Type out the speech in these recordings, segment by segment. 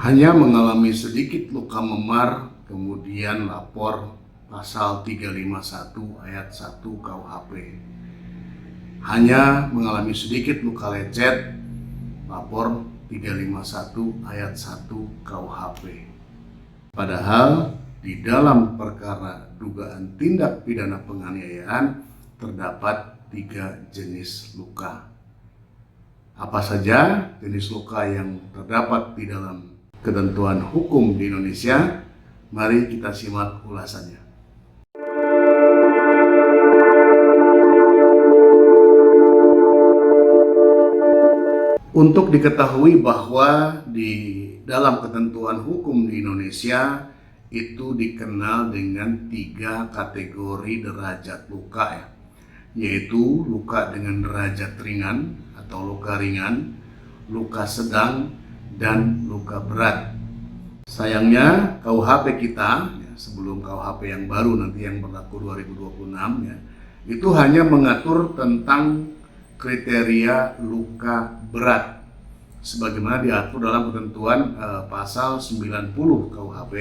hanya mengalami sedikit luka memar, kemudian lapor pasal 351 ayat 1 KUHP. Hanya mengalami sedikit luka lecet, lapor 351 ayat 1 KUHP. Padahal di dalam perkara dugaan tindak pidana penganiayaan terdapat 3 jenis luka. Apa saja jenis luka yang terdapat di dalam ketentuan hukum di Indonesia? Mari kita simak ulasannya. Untuk diketahui bahwa di dalam ketentuan hukum di Indonesia itu dikenal dengan 3 kategori derajat luka, yaitu luka dengan derajat ringan atau luka ringan, luka sedang, dan luka berat. Sayangnya KUHP kita, sebelum KUHP yang baru nanti yang berlaku 2026 itu hanya mengatur tentang kriteria luka berat sebagaimana diatur dalam ketentuan pasal 90 KUHP,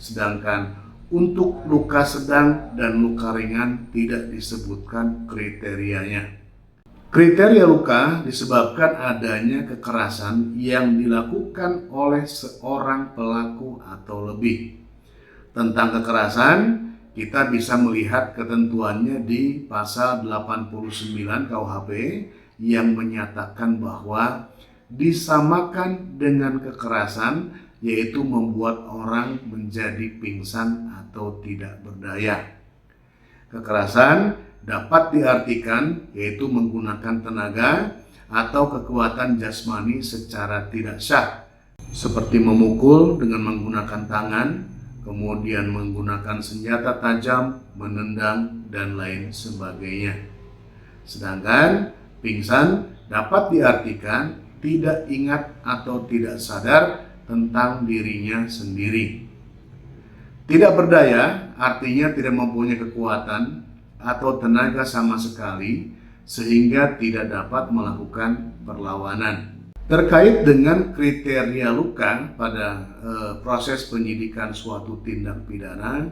sedangkan untuk luka sedang dan luka ringan tidak disebutkan kriterianya. Kriteria luka disebabkan adanya kekerasan yang dilakukan oleh seorang pelaku atau lebih. Tentang kekerasan, kita bisa melihat ketentuannya di pasal 89 KUHP yang menyatakan bahwa disamakan dengan kekerasan, yaitu membuat orang menjadi pingsan atau tidak berdaya. Kekerasan dapat diartikan yaitu menggunakan tenaga atau kekuatan jasmani secara tidak sah, seperti memukul dengan menggunakan tangan, kemudian menggunakan senjata tajam, menendang, dan lain sebagainya. Sedangkan pingsan dapat diartikan tidak ingat atau tidak sadar tentang dirinya sendiri. Tidak berdaya artinya tidak mempunyai kekuatan atau tenaga sama sekali sehingga tidak dapat melakukan perlawanan. Terkait dengan kriteria luka pada proses penyidikan suatu tindak pidana,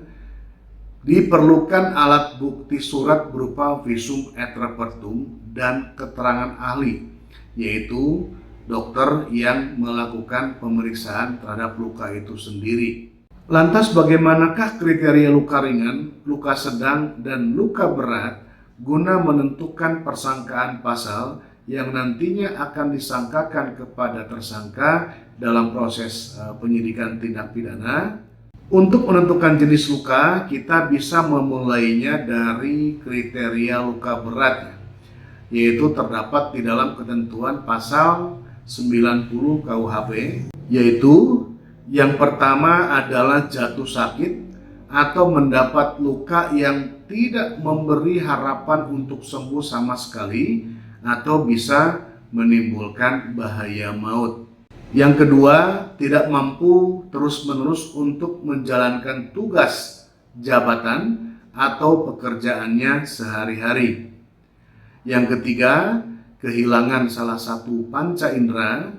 diperlukan alat bukti surat berupa visum et repertum dan keterangan ahli, yaitu dokter yang melakukan pemeriksaan terhadap luka itu sendiri. Lantas bagaimanakah kriteria luka ringan, luka sedang, dan luka berat guna menentukan persangkaan pasal yang nantinya akan disangkakan kepada tersangka dalam proses penyidikan tindak pidana? Untuk menentukan jenis luka, kita bisa memulainya dari kriteria luka berat, yaitu terdapat di dalam ketentuan pasal 90 KUHP, yaitu yang pertama adalah jatuh sakit atau mendapat luka yang tidak memberi harapan untuk sembuh sama sekali atau bisa menimbulkan bahaya maut. Yang kedua, tidak mampu terus-menerus untuk menjalankan tugas jabatan atau pekerjaannya sehari-hari. Yang ketiga, kehilangan salah satu panca indera.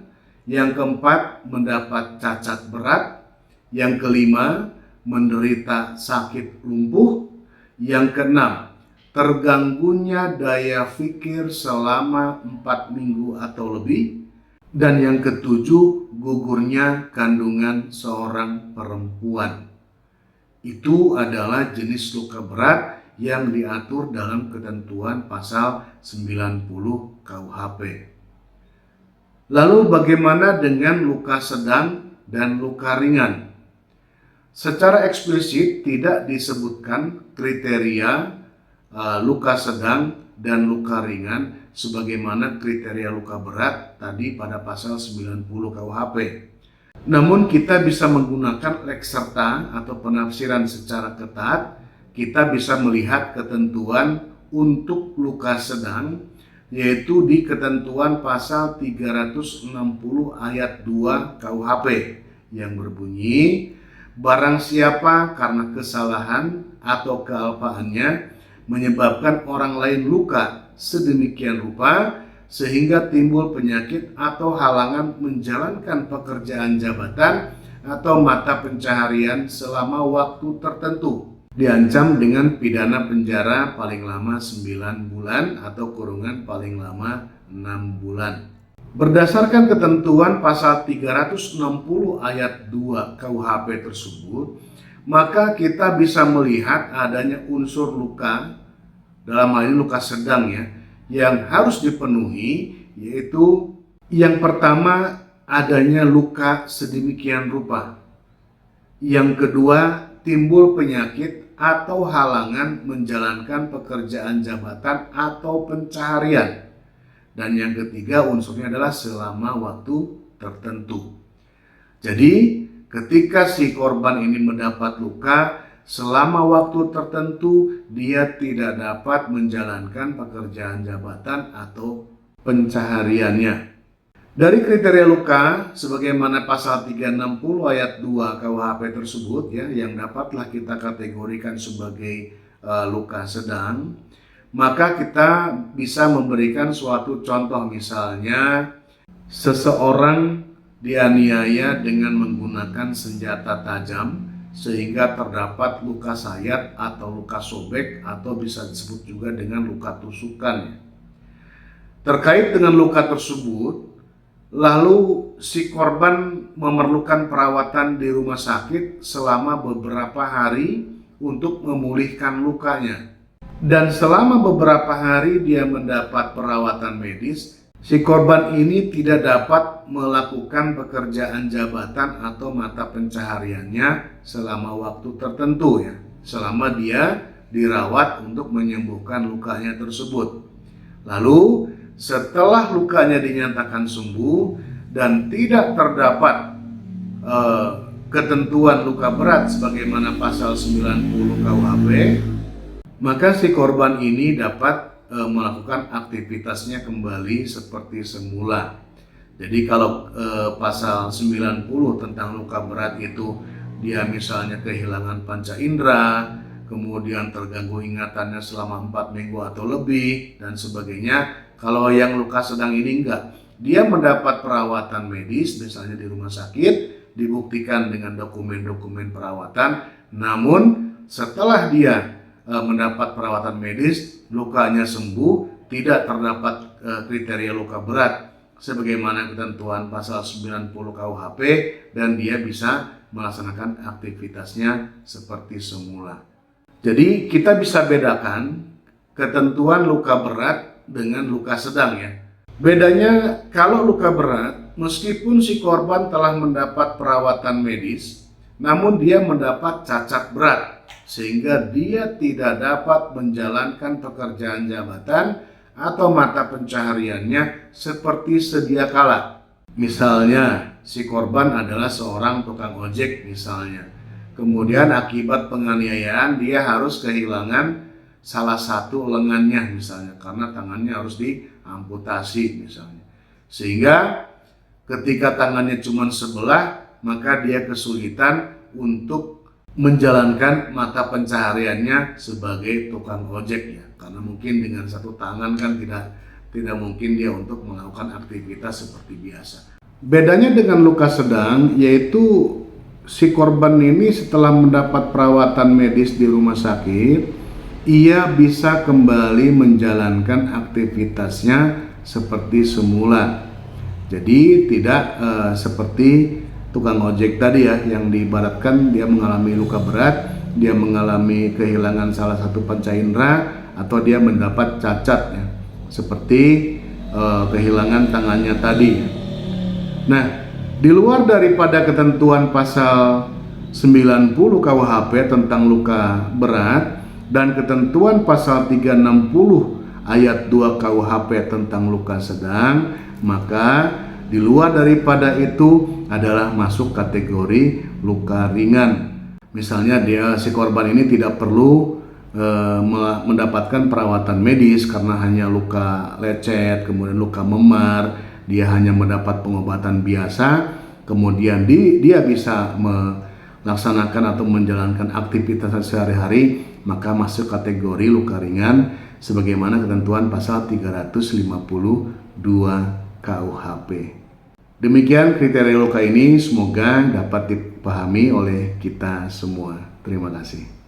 Yang keempat, mendapat cacat berat. Yang kelima, menderita sakit lumpuh. Yang keenam, terganggunya daya pikir selama 4 minggu atau lebih. Dan yang ketujuh, gugurnya kandungan seorang perempuan. Itu adalah jenis luka berat yang diatur dalam ketentuan pasal 90 KUHP. Lalu bagaimana dengan luka sedang dan luka ringan? Secara eksplisit tidak disebutkan kriteria luka sedang dan luka ringan sebagaimana kriteria luka berat tadi pada pasal 90 KUHP. Namun kita bisa menggunakan lex serta atau penafsiran secara ketat. Kita bisa melihat ketentuan untuk luka sedang, yaitu di ketentuan pasal 360 ayat 2 KUHP yang berbunyi, barang siapa karena kesalahan atau kealpaannya menyebabkan orang lain luka sedemikian rupa sehingga timbul penyakit atau halangan menjalankan pekerjaan jabatan atau mata pencaharian selama waktu tertentu, diancam dengan pidana penjara paling lama 9 bulan atau kurungan paling lama 6 bulan. Berdasarkan ketentuan pasal 360 ayat 2 KUHP tersebut, maka kita bisa melihat adanya unsur luka, dalam hal ini luka sedang ya, yang harus dipenuhi, yaitu yang pertama adanya luka sedemikian rupa. Yang kedua, timbul penyakit atau halangan menjalankan pekerjaan jabatan atau pencaharian. Dan yang ketiga unsurnya adalah selama waktu tertentu. Jadi ketika si korban ini mendapat luka selama waktu tertentu, dia tidak dapat menjalankan pekerjaan jabatan atau pencahariannya. Dari kriteria luka sebagaimana pasal 360 ayat 2 KUHP tersebut ya, yang dapatlah kita kategorikan sebagai luka sedang, maka kita bisa memberikan suatu contoh, misalnya seseorang dianiaya dengan menggunakan senjata tajam sehingga terdapat luka sayat atau luka sobek atau bisa disebut juga dengan luka tusukan. Terkait dengan luka tersebut, lalu si korban memerlukan perawatan di rumah sakit selama beberapa hari untuk memulihkan lukanya. Dan selama beberapa hari dia mendapat perawatan medis, si korban ini tidak dapat melakukan pekerjaan jabatan atau mata pencahariannya selama waktu tertentu ya, selama dia dirawat untuk menyembuhkan lukanya tersebut. Lalu setelah lukanya dinyatakan sembuh dan tidak terdapat ketentuan luka berat sebagaimana pasal 90 KUHP, maka si korban ini dapat melakukan aktivitasnya kembali seperti semula. Jadi kalau pasal 90 tentang luka berat itu dia misalnya kehilangan panca indera, kemudian terganggu ingatannya selama 4 minggu atau lebih dan sebagainya. Kalau yang luka sedang ini enggak, dia mendapat perawatan medis misalnya di rumah sakit, dibuktikan dengan dokumen-dokumen perawatan, namun setelah dia mendapat perawatan medis, lukanya sembuh, tidak terdapat kriteria luka berat sebagaimana ketentuan pasal 90 KUHP, dan dia bisa melaksanakan aktivitasnya seperti semula. Jadi kita bisa bedakan ketentuan luka berat dengan luka sedang ya. Bedanya kalau luka berat, meskipun si korban telah mendapat perawatan medis, namun dia mendapat cacat berat sehingga dia tidak dapat menjalankan pekerjaan jabatan atau mata pencahariannya seperti sedia kala. Misalnya si korban adalah seorang tukang ojek misalnya. Kemudian akibat penganiayaan dia harus kehilangan salah satu lengannya misalnya karena tangannya harus diamputasi misalnya. Sehingga ketika tangannya cuma sebelah, maka dia kesulitan untuk menjalankan mata pencahariannya sebagai tukang ojek ya, karena mungkin dengan satu tangan kan tidak mungkin dia untuk melakukan aktivitas seperti biasa. Bedanya dengan luka sedang yaitu si korban ini setelah mendapat perawatan medis di rumah sakit, ia bisa kembali menjalankan aktivitasnya seperti semula. Jadi tidak seperti tukang ojek tadi ya, yang diibaratkan dia mengalami luka berat, dia mengalami kehilangan salah satu panca indera, atau dia mendapat cacat ya, seperti kehilangan tangannya tadi. Nah, di luar daripada ketentuan pasal 90 KUHP tentang luka berat dan ketentuan pasal 360 ayat 2 KUHP tentang luka sedang, maka di luar daripada itu adalah masuk kategori luka ringan. Misalnya si korban ini tidak perlu mendapatkan perawatan medis karena hanya luka lecet, kemudian luka memar, dia hanya mendapat pengobatan biasa, kemudian dia bisa melaksanakan atau menjalankan aktivitas sehari-hari, maka masuk kategori luka ringan. sebagaimana ketentuan pasal 352 KUHP. Demikian kriteria luka ini, semoga dapat dipahami oleh kita semua. Terima kasih.